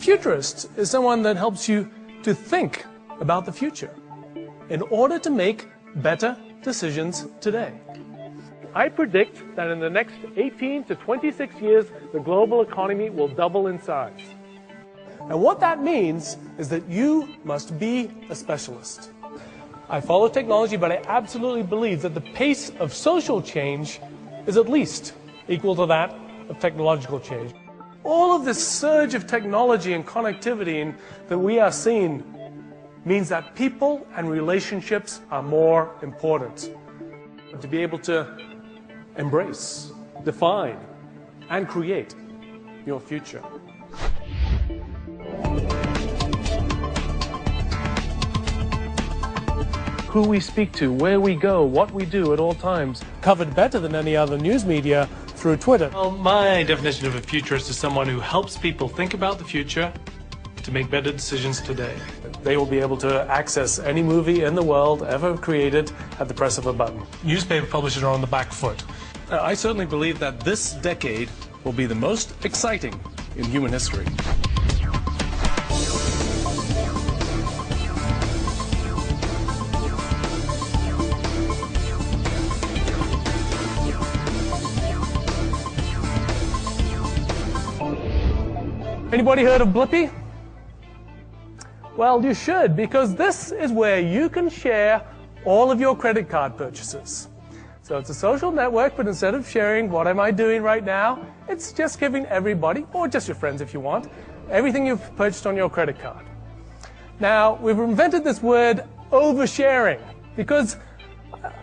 futurist is someone that helps you to think about the future in order to make better decisions today. I predict that in the next 18 to 26 years, the global economy will double in size. And what that means is that you must be a specialist. I follow technology, but I absolutely believe that the pace of social change is at least equal to that of technological change. All of this surge of technology and connectivity that we are seeing means that people and relationships are more important. To be able to embrace, define, and create your future. Who we speak to, where we go, what we do at all times, covered better than any other news media through Twitter. Well, my definition of a futurist is someone who helps people think about the future to make better decisions today. They will be able to access any movie in the world ever created at the press of a button. Newspaper publishers are on the back foot. I certainly believe that this decade will be the most exciting in human history. Anybody heard of Blippi? Well, you should, because this is where you can share all of your credit card purchases. So it's a social network, but instead of sharing what am I doing right now, it's just giving everybody, or just your friends if you want, everything you've purchased on your credit card. Now, we've invented this word oversharing, because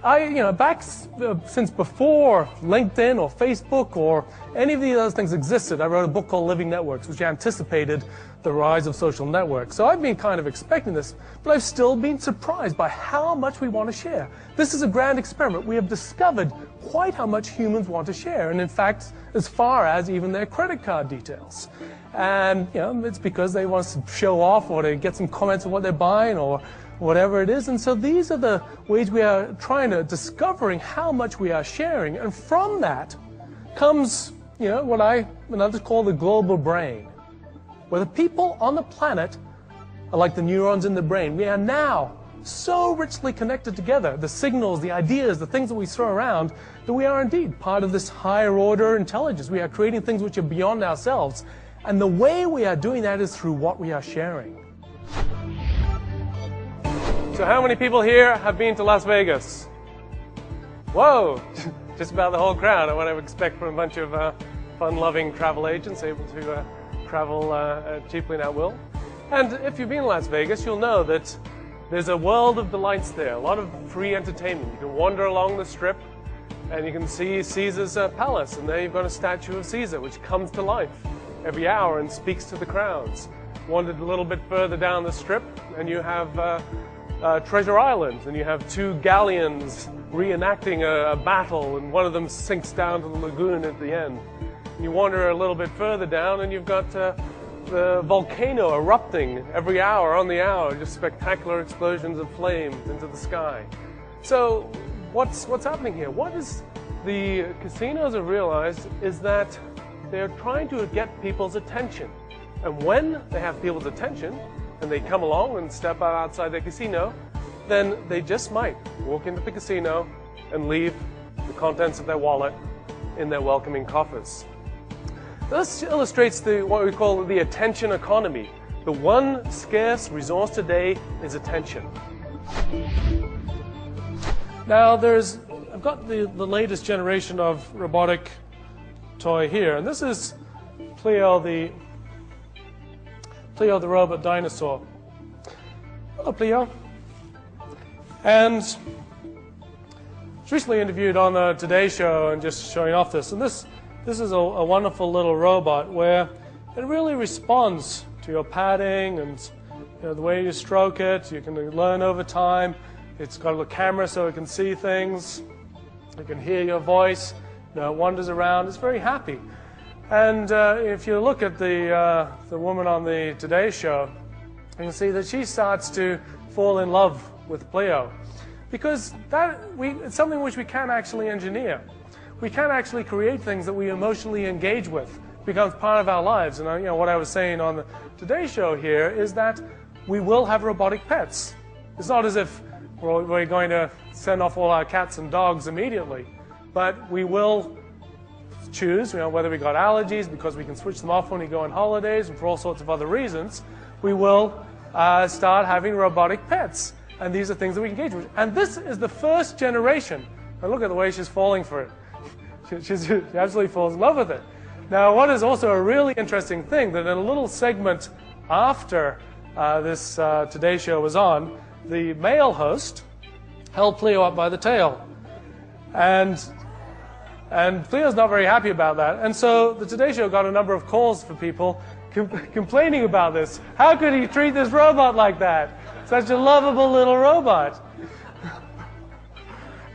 back since before LinkedIn or Facebook or any of these other things existed, I wrote a book called Living Networks, which anticipated the rise of social networks. So I've been kind of expecting this, but I've still been surprised by how much we want to share. This is a grand experiment. We have discovered quite how much humans want to share, and in fact, as far as even their credit card details. And it's because they want to show off or to get some comments on what they're buying or whatever it is. And so these are the ways we are discovering how much we are sharing. And from that comes, what others call the global brain, where the people on the planet are like the neurons in the brain. We are now so richly connected together, the signals, the ideas, the things that we throw around, that we are indeed part of this higher order intelligence. We are creating things which are beyond ourselves. And the way we are doing that is through what we are sharing. So how many people here have been to Las Vegas? Whoa, just about the whole crowd. What I would expect from a bunch of fun-loving travel agents able to travel cheaply and at will. And if you've been to Las Vegas, you'll know that there's a world of delights there, a lot of free entertainment. You can wander along the strip and you can see Caesar's palace, and there you've got a statue of Caesar which comes to life every hour and speaks to the crowds. Wandered a little bit further down the strip and you have Treasure Island, and you have two galleons reenacting a battle, and one of them sinks down to the lagoon at the end. You wander a little bit further down and you've got the volcano erupting every hour on the hour, just spectacular explosions of flames into the sky. So what's happening here? What is the casinos have realized is that they're trying to get people's attention. And when they have people's attention and they come along and step out outside their casino, then they just might walk into the casino and leave the contents of their wallet in their welcoming coffers. This illustrates what we call the attention economy. The one scarce resource today is attention. Now I've got the latest generation of robotic toy here, and this is Pleo the robot dinosaur. Hello, Pleo. And I was recently interviewed on the Today Show and just showing off this. And this is a wonderful little robot where it really responds to your patting and the way you stroke it. You can learn over time. It's got a little camera so it can see things. It can hear your voice. It wanders around. It's very happy. And if you look at the woman on the Today Show, you can see that she starts to fall in love with Pleo, because it's something which we can actually engineer. We can actually create things that we emotionally engage with, becomes part of our lives. And what I was saying on the Today Show here is that we will have robotic pets. It's not as if we're going to send off all our cats and dogs immediately, but we will choose, whether we got allergies, because we can switch them off when we go on holidays, and for all sorts of other reasons, we will start having robotic pets. And these are things that we engage with. And this is the first generation. And look at the way she's falling for it. She absolutely falls in love with it. Now, what is also a really interesting thing, that in a little segment after this Today Show was on, the male host held Cleo up by the tail. And Cleo's not very happy about that. And so the Today Show got a number of calls for people complaining about this. How could he treat this robot like that? Such a lovable little robot.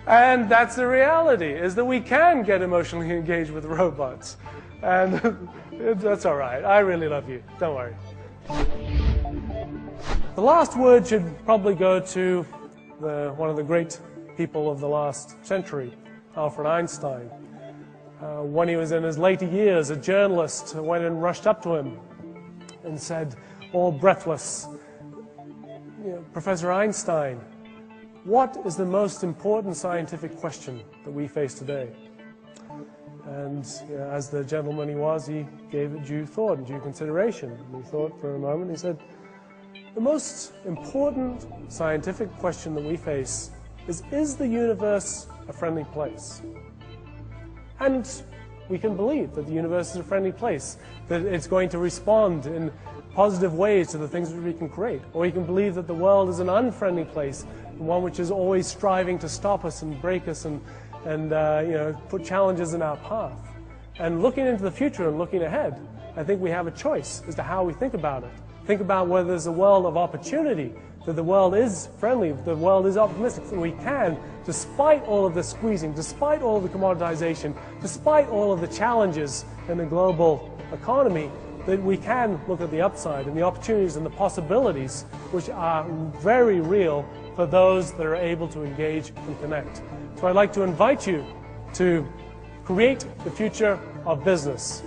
And that's the reality, is that we can get emotionally engaged with robots. And that's all right. I really love you. Don't worry. The last word should probably go to one of the great people of the last century, Albert Einstein. When he was in his later years, a journalist went and rushed up to him and said, all breathless, Professor Einstein, what is the most important scientific question that we face today? And as the gentleman he was, he gave it due thought and due consideration. And he thought for a moment, he said, the most important scientific question that we face is the universe a friendly place? And we can believe that the universe is a friendly place, that it's going to respond in positive ways to the things that we can create. Or we can believe that the world is an unfriendly place, one which is always striving to stop us and break us and put challenges in our path. And looking into the future and looking ahead, I think we have a choice as to how we think about it. Think about whether there's a world of opportunity, that the world is friendly, the world is optimistic, that we can, despite all of the squeezing, despite all of the commoditization, despite all of the challenges in the global economy, that we can look at the upside and the opportunities and the possibilities which are very real for those that are able to engage and connect. So I'd like to invite you to create the future of business.